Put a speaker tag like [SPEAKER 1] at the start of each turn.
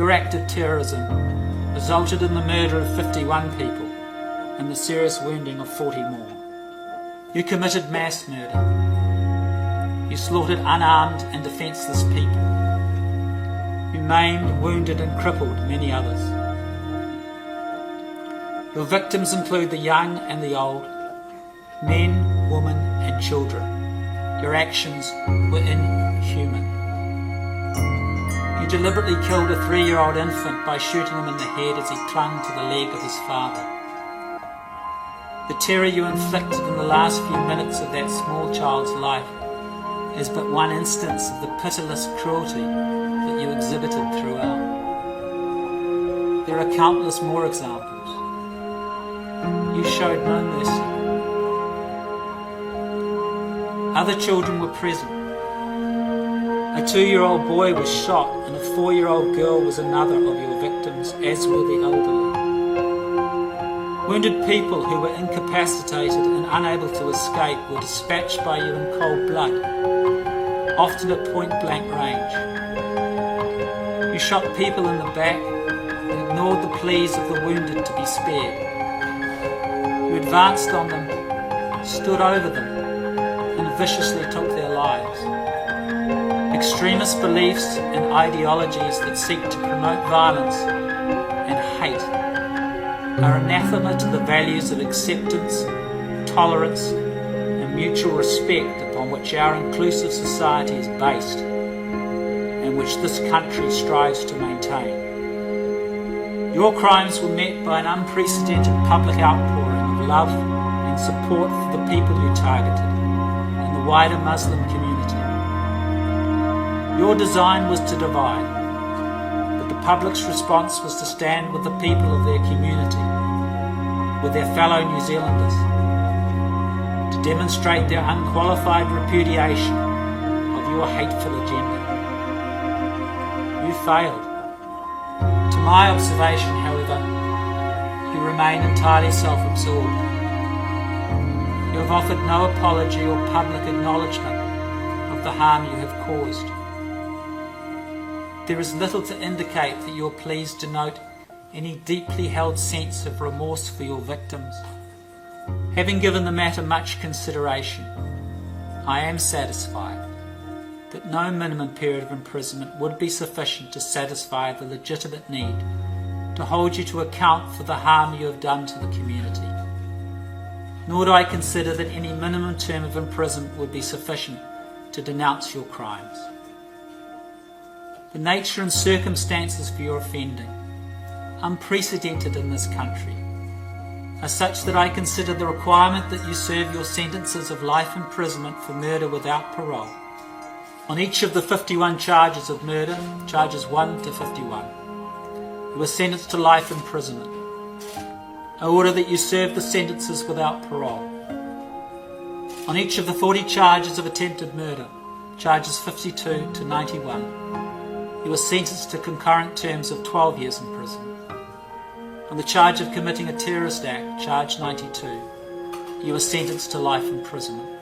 [SPEAKER 1] Your act of terrorism resulted in the murder of 51 people and the serious wounding of 40 more. You committed mass murder. You slaughtered unarmed and defenceless people. You maimed, wounded and crippled many others. Your victims include the young and the old, men, women and children. Your actions were inhuman. You deliberately killed a 3-year-old infant by shooting him in the head as he clung to the leg of his father. The terror you inflicted in the last few minutes of that small child's life is but one instance of the pitiless cruelty that you exhibited throughout. There are countless more examples. You showed no mercy. Other children were present. A 2-year-old boy was shot and a 4-year-old girl was another of your victims, as were the elderly. Wounded people who were incapacitated and unable to escape were dispatched by you in cold blood, often at point-blank range. You shot people in the back and ignored the pleas of the wounded to be spared. You advanced on them, stood over them, and viciously took their lives. Extremist beliefs and ideologies that seek to promote violence and hate are anathema to the values of acceptance, tolerance, and mutual respect upon which our inclusive society is based, and which this country strives to maintain. Your crimes were met by an unprecedented public outpouring of love and support for the people you targeted and the wider Muslim community. Your design was to divide, but the public's response was to stand with the people of their community, with their fellow New Zealanders, to demonstrate their unqualified repudiation of your hateful agenda. You failed. To my observation, however, you remain entirely self-absorbed. You have offered no apology or public acknowledgement of the harm you have caused. There is little to indicate that your pleas denote any deeply held sense of remorse for your victims. Having given the matter much consideration, I am satisfied that no minimum period of imprisonment would be sufficient to satisfy the legitimate need to hold you to account for the harm you have done to the community. Nor do I consider that any minimum term of imprisonment would be sufficient to denounce your crimes. The nature and circumstances for your offending, unprecedented in this country, are such that I consider the requirement that you serve your sentences of life imprisonment for murder without parole on each of the 51 charges of murder, charges 1 to 51. You were sentenced to life imprisonment. I order that you serve the sentences without parole. On each of the 40 charges of attempted murder, charges 52 to 91, you were sentenced to concurrent terms of 12 years in prison. On the charge of committing a terrorist act, charge 92, you were sentenced to life imprisonment.